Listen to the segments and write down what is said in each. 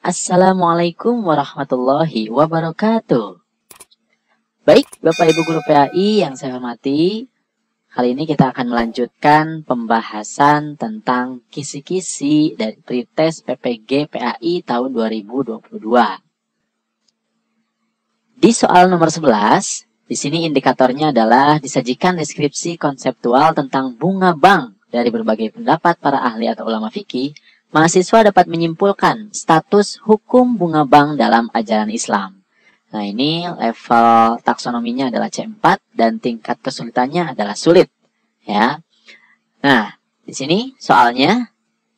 Assalamualaikum warahmatullahi wabarakatuh. Baik, Bapak Ibu Guru PAI yang saya hormati, kali ini kita akan melanjutkan pembahasan tentang kisi-kisi dari pretest PPG PAI tahun 2022. Di soal nomor 11, di sini indikatornya adalah disajikan deskripsi konseptual tentang bunga bank dari berbagai pendapat para ahli atau ulama fikih. Mahasiswa dapat menyimpulkan status hukum bunga bank dalam ajaran Islam. Nah, ini level taksonominya adalah C4 dan tingkat kesulitannya adalah sulit, ya. Nah, di sini soalnya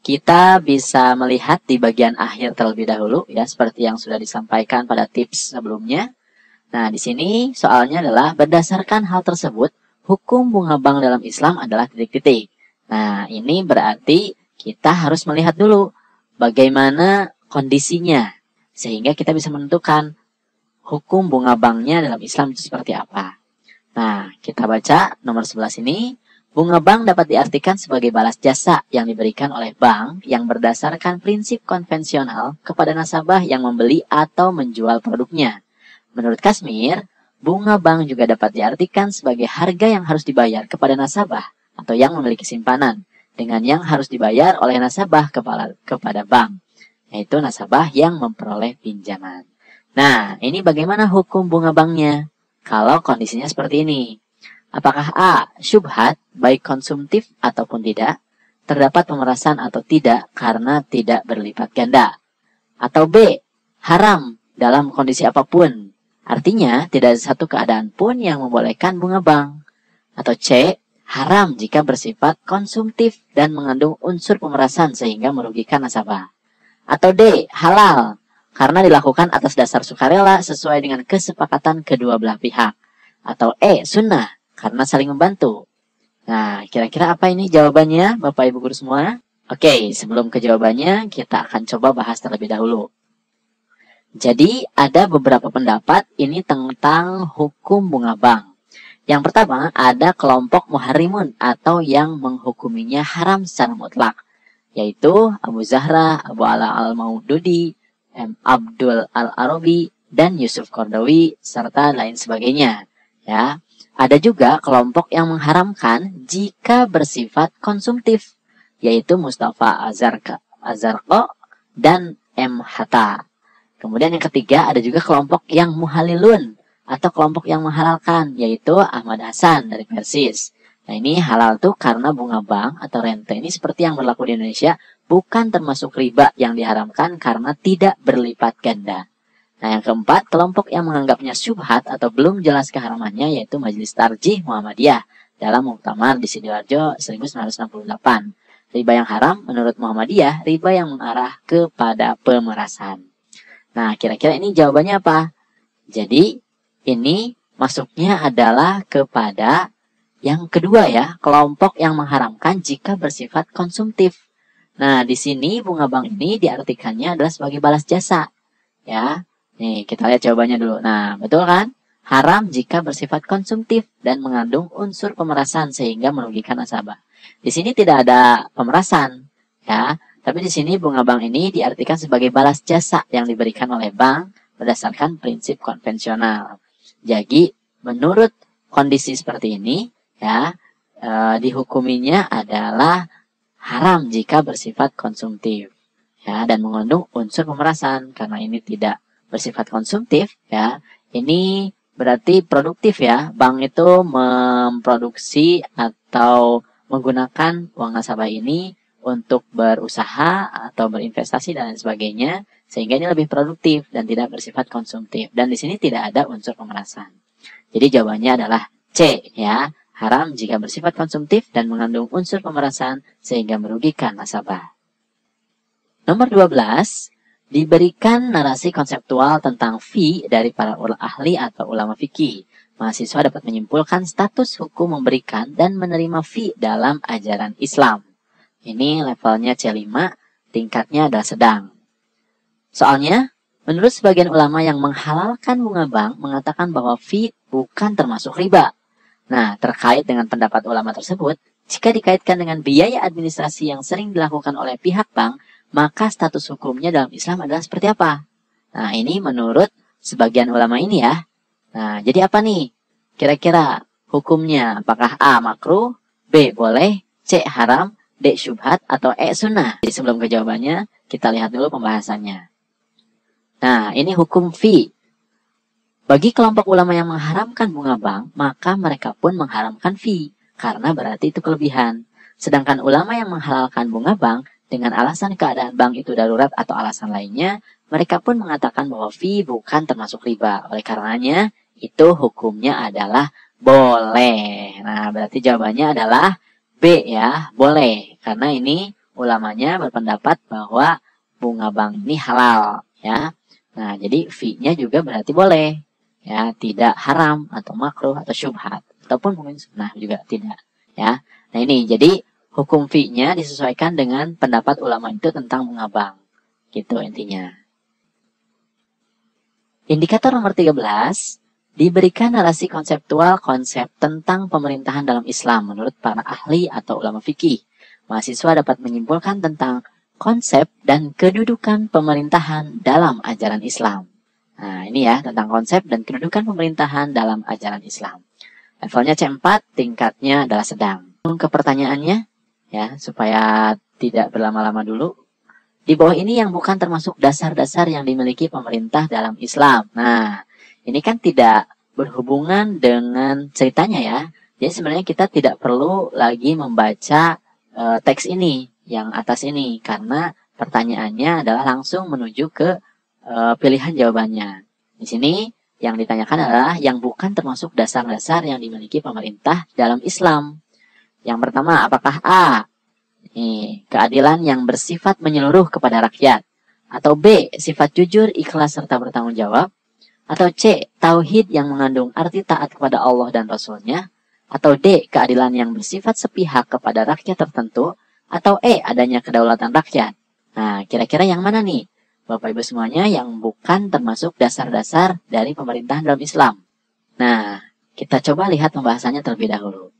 kita bisa melihat di bagian akhir terlebih dahulu, ya, seperti yang sudah disampaikan pada tips sebelumnya. Nah, di sini soalnya adalah berdasarkan hal tersebut, hukum bunga bank dalam Islam adalah titik-titik. Nah, ini berarti kita harus melihat dulu bagaimana kondisinya, sehingga kita bisa menentukan hukum bunga banknya dalam Islam itu seperti apa. Nah, kita baca nomor 11 ini. Bunga bank dapat diartikan sebagai balas jasa yang diberikan oleh bank yang berdasarkan prinsip konvensional kepada nasabah yang membeli atau menjual produknya. Menurut Kasmir, bunga bank juga dapat diartikan sebagai harga yang harus dibayar kepada nasabah atau yang memiliki simpanan dengan yang harus dibayar oleh nasabah kepada bank, yaitu nasabah yang memperoleh pinjaman. Nah, ini bagaimana hukum bunga banknya? Kalau kondisinya seperti ini. Apakah A. Syubhat, baik konsumtif ataupun tidak? Terdapat pemerasan atau tidak karena tidak berlipat ganda? Atau B. Haram dalam kondisi apapun? Artinya, tidak ada satu keadaan pun yang membolehkan bunga bank. Atau C. Haram jika bersifat konsumtif dan mengandung unsur pemerasan sehingga merugikan nasabah. Atau D. Halal karena dilakukan atas dasar sukarela sesuai dengan kesepakatan kedua belah pihak. Atau E. Sunnah karena saling membantu. Nah, kira-kira apa ini jawabannya, Bapak Ibu Guru semua? Oke, sebelum ke jawabannya, kita akan coba bahas terlebih dahulu. Jadi, ada beberapa pendapat ini tentang hukum bunga bank. Yang pertama, ada kelompok muharimun atau yang menghukuminya haram secara mutlak, yaitu Abu Zahra, Abu Ala al-Maududi, M. Abdul al-Arabi, dan Yusuf Qardawi, serta lain sebagainya. Ya, ada juga kelompok yang mengharamkan jika bersifat konsumtif, yaitu Mustafa Azarqo dan M. Hatta. Kemudian yang ketiga, ada juga kelompok yang muhalilun atau kelompok yang menghalalkan, yaitu Ahmad Hasan dari Persis. Nah, ini halal tuh karena bunga bank atau rente ini seperti yang berlaku di Indonesia, bukan termasuk riba yang diharamkan karena tidak berlipat ganda. Nah, yang keempat, kelompok yang menganggapnya syubhat atau belum jelas keharamannya, yaitu Majelis Tarjih Muhammadiyah dalam Muktamar di Sidoarjo 1968. Riba yang haram menurut Muhammadiyah, riba yang mengarah kepada pemerasan. Nah, kira-kira ini jawabannya apa? Jadi, ini masuknya adalah kepada yang kedua ya, kelompok yang mengharamkan jika bersifat konsumtif. Nah, di sini bunga bank ini diartikannya adalah sebagai balas jasa. Ya, nih kita lihat jawabannya dulu. Nah, betul kan? Haram jika bersifat konsumtif dan mengandung unsur pemerasan sehingga merugikan nasabah. Di sini tidak ada pemerasan, ya. Tapi di sini bunga bank ini diartikan sebagai balas jasa yang diberikan oleh bank berdasarkan prinsip konvensional. Jadi, menurut kondisi seperti ini, ya, dihukuminya adalah haram jika bersifat konsumtif, ya, dan mengandung unsur pemerasan karena ini tidak bersifat konsumtif, ya. Ini berarti produktif ya. Bank itu memproduksi atau menggunakan uang nasabah ini untuk berusaha atau berinvestasi dan lain sebagainya, sehingga ini lebih produktif dan tidak bersifat konsumtif. Dan di sini tidak ada unsur pemerasan. Jadi jawabannya adalah C, ya. Haram jika bersifat konsumtif dan mengandung unsur pemerasan sehingga merugikan nasabah. Nomor 12, diberikan narasi konseptual tentang fi dari para ahli atau ulama fikih. Mahasiswa dapat menyimpulkan status hukum memberikan dan menerima fi dalam ajaran Islam. Ini levelnya C5, tingkatnya adalah sedang. Soalnya, menurut sebagian ulama yang menghalalkan bunga bank mengatakan bahwa fi bukan termasuk riba. Nah, terkait dengan pendapat ulama tersebut, jika dikaitkan dengan biaya administrasi yang sering dilakukan oleh pihak bank, maka status hukumnya dalam Islam adalah seperti apa? Nah, ini menurut sebagian ulama ini ya. Nah, jadi apa nih? Kira-kira hukumnya apakah A. makruh, B. boleh, C. haram, D. syubhat, atau E. sunnah? Jadi sebelum ke jawabannya, kita lihat dulu pembahasannya. Nah, ini hukum fi. Bagi kelompok ulama yang mengharamkan bunga bank, maka mereka pun mengharamkan fi, karena berarti itu kelebihan. Sedangkan ulama yang menghalalkan bunga bank dengan alasan keadaan bank itu darurat atau alasan lainnya, mereka pun mengatakan bahwa fi bukan termasuk riba. Oleh karenanya, itu hukumnya adalah boleh. Nah, berarti jawabannya adalah B ya, boleh. Karena ini ulamanya berpendapat bahwa bunga bank ini halal ya. Nah, jadi fi-nya juga berarti boleh. Ya, tidak haram atau makruh atau syubhat ataupun mungkin sunnah juga tidak ya. Nah, ini jadi hukum fi-nya disesuaikan dengan pendapat ulama itu tentang bunga bank. Gitu intinya. Indikator nomor 13 diberikan narasi konseptual konsep tentang pemerintahan dalam Islam menurut para ahli atau ulama fikih. Mahasiswa dapat menyimpulkan tentang konsep dan kedudukan pemerintahan dalam ajaran Islam. Nah, ini ya tentang konsep dan kedudukan pemerintahan dalam ajaran Islam. Levelnya C4, tingkatnya adalah sedang. Ke pertanyaannya ya, supaya tidak berlama-lama dulu. Di bawah ini yang bukan termasuk dasar-dasar yang dimiliki pemerintah dalam Islam. Nah, ini kan tidak berhubungan dengan ceritanya ya. Jadi sebenarnya kita tidak perlu lagi membaca teks ini, yang atas ini. Karena pertanyaannya adalah langsung menuju ke pilihan jawabannya. Di sini yang ditanyakan adalah yang bukan termasuk dasar-dasar yang dimiliki pemerintah dalam Islam. Yang pertama, apakah A. keadilan yang bersifat menyeluruh kepada rakyat, atau B. sifat jujur, ikhlas, serta bertanggung jawab, atau C. tauhid yang mengandung arti taat kepada Allah dan Rasul-Nya, atau D. keadilan yang bersifat sepihak kepada rakyat tertentu, atau E. adanya kedaulatan rakyat. Nah, kira-kira yang mana nih? Bapak Ibu semuanya yang bukan termasuk dasar-dasar dari pemerintahan dalam Islam. Nah, kita coba lihat pembahasannya terlebih dahulu.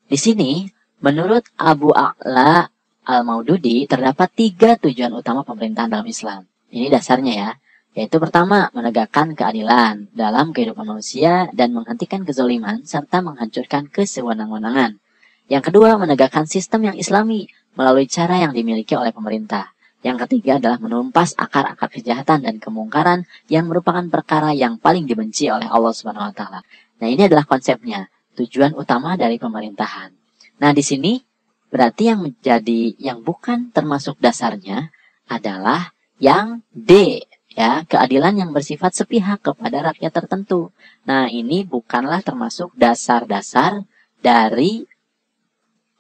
Di sini, menurut Abu A'la Al-Maududi, terdapat 3 tujuan utama pemerintahan dalam Islam. Ini dasarnya ya, yaitu pertama, menegakkan keadilan dalam kehidupan manusia dan menghentikan kezaliman serta menghancurkan kesewenang-wenangan. Yang kedua, menegakkan sistem yang islami melalui cara yang dimiliki oleh pemerintah. Yang ketiga adalah menumpas akar-akar kejahatan dan kemungkaran yang merupakan perkara yang paling dibenci oleh Allah Subhanahu wa taala. Nah, ini adalah konsepnya, tujuan utama dari pemerintahan. Nah, di sini berarti yang menjadi yang bukan termasuk dasarnya adalah yang D, ya, keadilan yang bersifat sepihak kepada rakyat tertentu. Nah, ini bukanlah termasuk dasar-dasar dari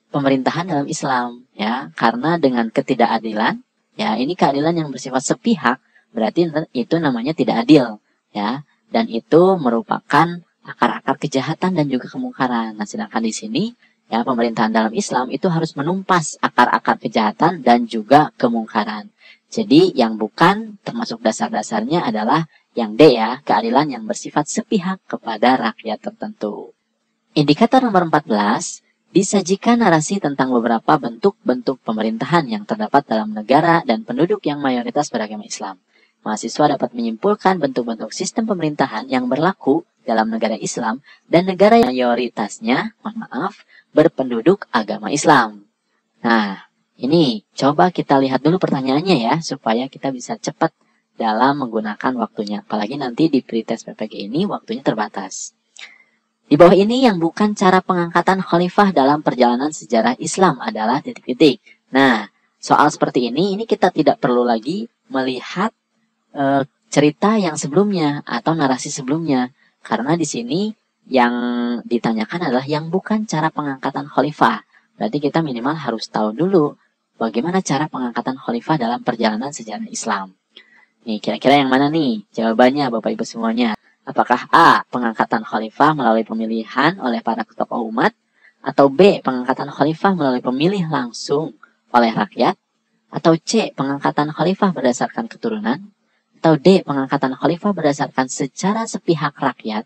pemerintahan dalam Islam, ya, karena dengan ketidakadilan, ya, ini keadilan yang bersifat sepihak, berarti itu namanya tidak adil, ya, dan itu merupakan akar-akar kejahatan dan juga kemungkaran. Nah, sedangkan di sini, ya, pemerintahan dalam Islam itu harus menumpas akar-akar kejahatan dan juga kemungkaran. Jadi, yang bukan termasuk dasar-dasarnya adalah yang D, ya, keadilan yang bersifat sepihak kepada rakyat tertentu. Indikator nomor 14, disajikan narasi tentang beberapa bentuk-bentuk pemerintahan yang terdapat dalam negara dan penduduk yang mayoritas beragama Islam. Mahasiswa dapat menyimpulkan bentuk-bentuk sistem pemerintahan yang berlaku dalam negara Islam dan negara yang mayoritasnya, berpenduduk agama Islam. Nah, ini coba kita lihat dulu pertanyaannya ya, supaya kita bisa cepat dalam menggunakan waktunya. Apalagi nanti di pretest PPG ini waktunya terbatas. Di bawah ini yang bukan cara pengangkatan khalifah dalam perjalanan sejarah Islam adalah titik-titik. Nah, soal seperti ini kita tidak perlu lagi melihat cerita yang sebelumnya atau narasi sebelumnya. Karena di sini yang ditanyakan adalah yang bukan cara pengangkatan khalifah. Berarti kita minimal harus tahu dulu bagaimana cara pengangkatan khalifah dalam perjalanan sejarah Islam. Nih, kira-kira yang mana nih jawabannya Bapak Ibu semuanya? Apakah A. pengangkatan khalifah melalui pemilihan oleh para tokoh umat, atau B. pengangkatan khalifah melalui pemilih langsung oleh rakyat, atau C. pengangkatan khalifah berdasarkan keturunan, atau D. pengangkatan khalifah berdasarkan secara sepihak rakyat,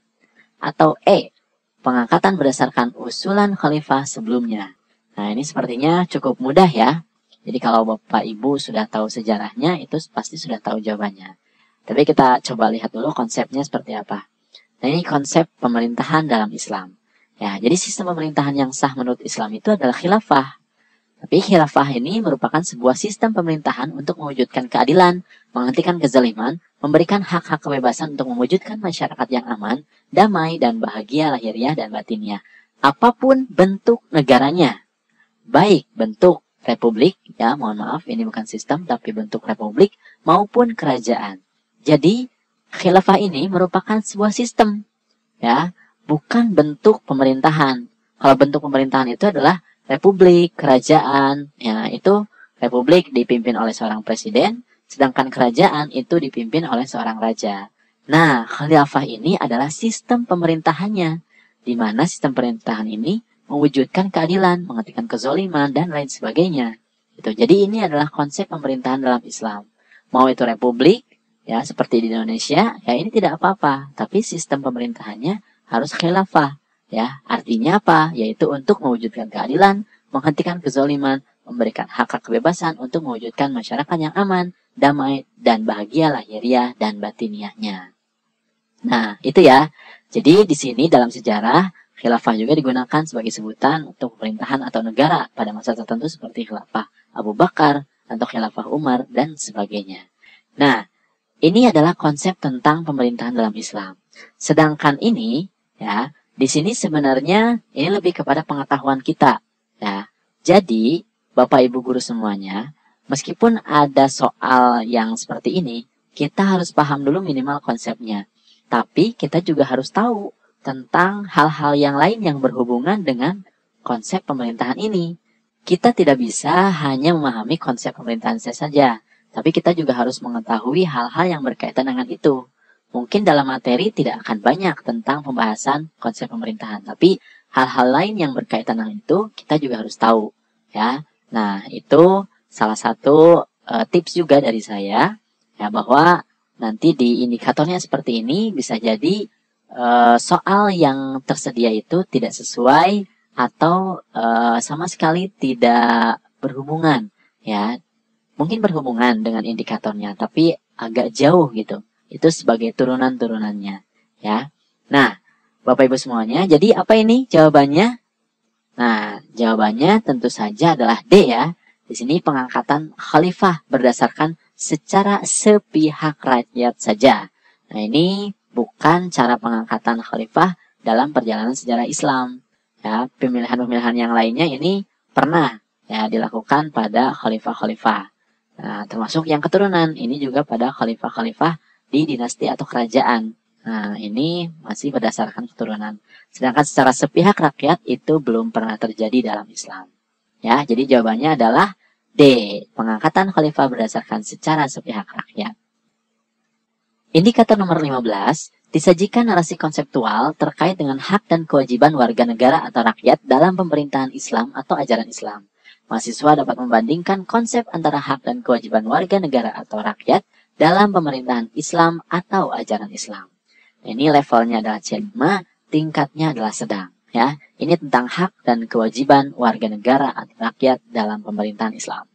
atau E. pengangkatan berdasarkan usulan khalifah sebelumnya. Nah, ini sepertinya cukup mudah ya. Jadi kalau Bapak Ibu sudah tahu sejarahnya, itu pasti sudah tahu jawabannya. Tapi kita coba lihat dulu konsepnya seperti apa. Nah, ini konsep pemerintahan dalam Islam. Ya, jadi sistem pemerintahan yang sah menurut Islam itu adalah khilafah. Tapi khilafah ini merupakan sebuah sistem pemerintahan untuk mewujudkan keadilan, menghentikan kezaliman, memberikan hak-hak kebebasan untuk mewujudkan masyarakat yang aman, damai, dan bahagia lahiriah dan batiniah. Apapun bentuk negaranya. Baik bentuk republik, ya mohon maaf ini bukan sistem tapi bentuk republik, maupun kerajaan. Jadi khilafah ini merupakan sebuah sistem, ya, bukan bentuk pemerintahan. Kalau bentuk pemerintahan itu adalah republik, kerajaan, ya itu republik dipimpin oleh seorang presiden, sedangkan kerajaan itu dipimpin oleh seorang raja. Nah, khilafah ini adalah sistem pemerintahannya, di mana sistem pemerintahan ini mewujudkan keadilan, menghentikan kezoliman, dan lain sebagainya. Jadi ini adalah konsep pemerintahan dalam Islam. Mau itu republik, ya seperti di Indonesia, ya ini tidak apa-apa. Tapi sistem pemerintahannya harus khilafah. Ya, artinya apa? Yaitu untuk mewujudkan keadilan, menghentikan kezoliman, memberikan hak-hak kebebasan untuk mewujudkan masyarakat yang aman, damai, dan bahagia lahiriah dan batiniahnya. Nah, itu ya. Jadi di sini dalam sejarah, khilafah juga digunakan sebagai sebutan untuk pemerintahan atau negara pada masa tertentu seperti khilafah Abu Bakar atau khilafah Umar dan sebagainya. Nah, ini adalah konsep tentang pemerintahan dalam Islam. Sedangkan ini, ya, di sini sebenarnya ini lebih kepada pengetahuan kita, ya. Jadi, Bapak Ibu guru semuanya, meskipun ada soal yang seperti ini, kita harus paham dulu minimal konsepnya. Tapi kita juga harus tahu tentang hal-hal yang lain yang berhubungan dengan konsep pemerintahan ini. Kita tidak bisa hanya memahami konsep pemerintahan saja, tapi kita juga harus mengetahui hal-hal yang berkaitan dengan itu. Mungkin dalam materi tidak akan banyak tentang pembahasan konsep pemerintahan, tapi hal-hal lain yang berkaitan dengan itu kita juga harus tahu, ya. Nah, itu salah satu tips juga dari saya, ya, bahwa nanti di indikatornya seperti ini bisa jadi soal yang tersedia itu tidak sesuai atau sama sekali tidak berhubungan, ya. Mungkin berhubungan dengan indikatornya, tapi agak jauh gitu. Itu sebagai turunan-turunannya, ya. Nah, Bapak Ibu semuanya, jadi apa ini jawabannya? Nah, jawabannya tentu saja adalah D, ya. Di sini pengangkatan khalifah berdasarkan secara sepihak rakyat saja. Nah, ini bukan cara pengangkatan khalifah dalam perjalanan sejarah Islam. Ya, pemilihan-pemilihan yang lainnya ini pernah, ya, dilakukan pada khalifah-khalifah. Nah, termasuk yang keturunan ini juga pada khalifah-khalifah di dinasti atau kerajaan. Nah, ini masih berdasarkan keturunan. Sedangkan secara sepihak rakyat itu belum pernah terjadi dalam Islam. Ya, jadi jawabannya adalah D. Pengangkatan khalifah berdasarkan secara sepihak rakyat. Indikator nomor 15, disajikan narasi konseptual terkait dengan hak dan kewajiban warga negara atau rakyat dalam pemerintahan Islam atau ajaran Islam. Mahasiswa dapat membandingkan konsep antara hak dan kewajiban warga negara atau rakyat dalam pemerintahan Islam atau ajaran Islam. Ini levelnya adalah C5, tingkatnya adalah sedang. Ya, ini tentang hak dan kewajiban warga negara atau rakyat dalam pemerintahan Islam.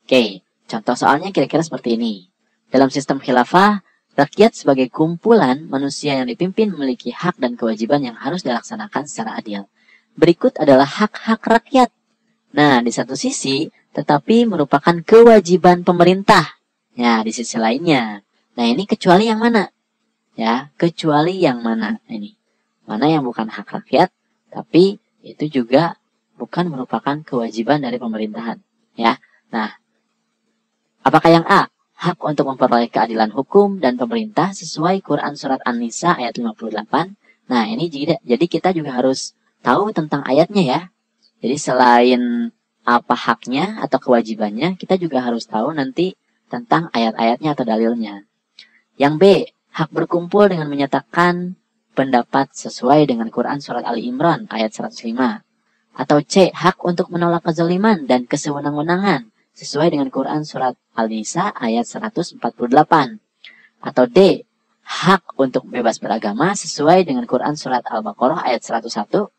Oke, contoh soalnya kira-kira seperti ini. Dalam sistem khilafah, rakyat sebagai kumpulan manusia yang dipimpin memiliki hak dan kewajiban yang harus dilaksanakan secara adil. Berikut adalah hak-hak rakyat. Nah, di satu sisi, tetapi merupakan kewajiban pemerintah. Ya, di sisi lainnya. Nah, ini kecuali yang mana? Ya, kecuali yang mana ini? Mana yang bukan hak rakyat, tapi itu juga bukan merupakan kewajiban dari pemerintahan. Ya, nah, apakah yang A? Hak untuk memperoleh keadilan hukum dan pemerintah sesuai Quran Surat An-Nisa ayat 58. Nah, ini jadi kita juga harus tahu tentang ayatnya ya. Jadi selain apa haknya atau kewajibannya, kita juga harus tahu nanti tentang ayat-ayatnya atau dalilnya. Yang B, hak berkumpul dengan menyatakan pendapat sesuai dengan Quran Surat Ali Imran ayat 105. Atau C, hak untuk menolak kezaliman dan kesewenang-wenangan sesuai dengan Quran Surat Al-Nisa ayat 148. Atau D, hak untuk bebas beragama sesuai dengan Quran Surat Al-Baqarah ayat 101.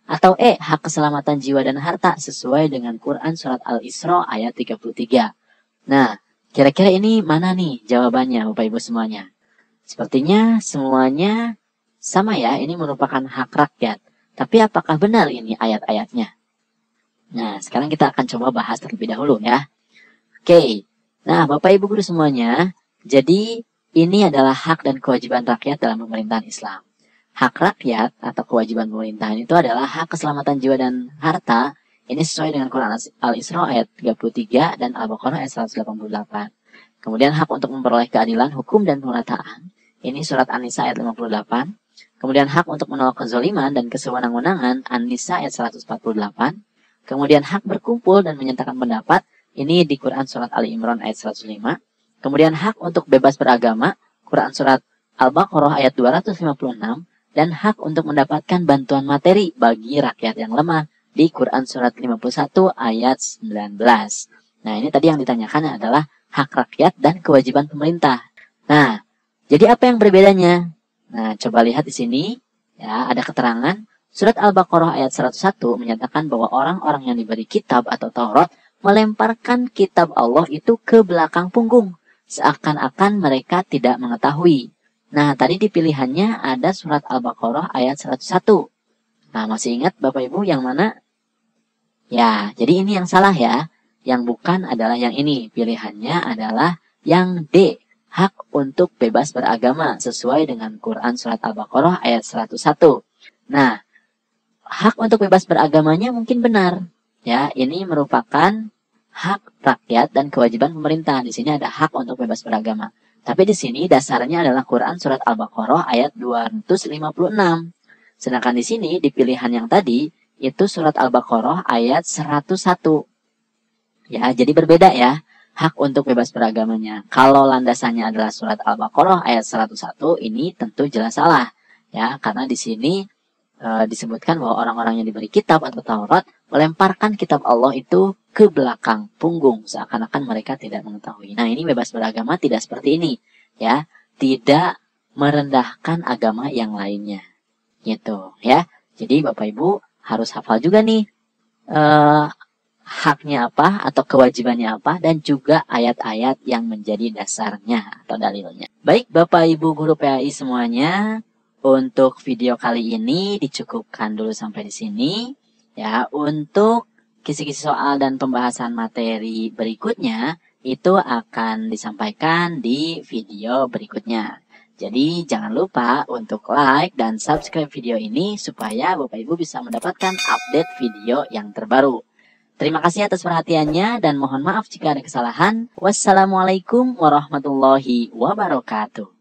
Atau E. Hak keselamatan jiwa dan harta sesuai dengan Quran Surat Al-Isra ayat 33. Nah, kira-kira ini mana nih jawabannya Bapak Ibu semuanya? Sepertinya semuanya sama ya, ini merupakan hak rakyat. Tapi apakah benar ini ayat-ayatnya? Nah, sekarang kita akan coba bahas terlebih dahulu ya. Oke, nah Bapak Ibu Guru semuanya, jadi ini adalah hak dan kewajiban rakyat dalam pemerintahan Islam. Hak rakyat atau kewajiban pemerintahan itu adalah hak keselamatan jiwa dan harta. Ini sesuai dengan Quran Al-Isra ayat 33 dan Al-Baqarah ayat 188. Kemudian hak untuk memperoleh keadilan, hukum, dan pemerataan. Ini surat An-Nisa ayat 58. Kemudian hak untuk menolak kezaliman dan kesewenang-wenangan, An-Nisa ayat 148. Kemudian hak berkumpul dan menyatakan pendapat, ini di Quran Surat Ali Imran ayat 105. Kemudian hak untuk bebas beragama, Quran Surat Al-Baqarah ayat 256. Dan hak untuk mendapatkan bantuan materi bagi rakyat yang lemah, di Quran Surat 51 ayat 19. Nah, ini tadi yang ditanyakan adalah hak rakyat dan kewajiban pemerintah. Nah, jadi apa yang berbedanya? Nah, coba lihat di sini, ya, ada keterangan. Surat Al-Baqarah ayat 101 menyatakan bahwa orang-orang yang diberi kitab atau Taurat melemparkan kitab Allah itu ke belakang punggung, seakan-akan mereka tidak mengetahui. Nah, tadi di pilihannya ada surat Al-Baqarah ayat 101. Nah, masih ingat Bapak Ibu yang mana? Ya, jadi ini yang salah ya. Yang bukan adalah yang ini. Pilihannya adalah yang D. Hak untuk bebas beragama sesuai dengan Quran Surat Al-Baqarah ayat 101. Nah, hak untuk bebas beragamanya mungkin benar. Ya, ini merupakan hak rakyat dan kewajiban pemerintah. Di sini ada hak untuk bebas beragama. Tapi di sini dasarnya adalah Quran Surat Al-Baqarah ayat 256. Sedangkan di sini di pilihan yang tadi itu Surat Al-Baqarah ayat 101. Ya, jadi berbeda ya hak untuk bebas beragamanya. Kalau landasannya adalah Surat Al-Baqarah ayat 101, ini tentu jelas salah. Ya, karena di sini disebutkan bahwa orang-orang yang diberi kitab atau Taurat melemparkan kitab Allah itu ke belakang punggung seakan-akan mereka tidak mengetahui. Nah, ini bebas beragama tidak seperti ini, ya, tidak merendahkan agama yang lainnya, gitu, ya. Jadi Bapak Ibu harus hafal juga nih haknya apa atau kewajibannya apa dan juga ayat-ayat yang menjadi dasarnya atau dalilnya. Baik Bapak Ibu Guru PAI semuanya. Untuk video kali ini dicukupkan dulu sampai di sini. Ya, untuk kisi-kisi soal dan pembahasan materi berikutnya itu akan disampaikan di video berikutnya. Jadi jangan lupa untuk like dan subscribe video ini supaya Bapak Ibu bisa mendapatkan update video yang terbaru. Terima kasih atas perhatiannya dan mohon maaf jika ada kesalahan. Wassalamualaikum warahmatullahi wabarakatuh.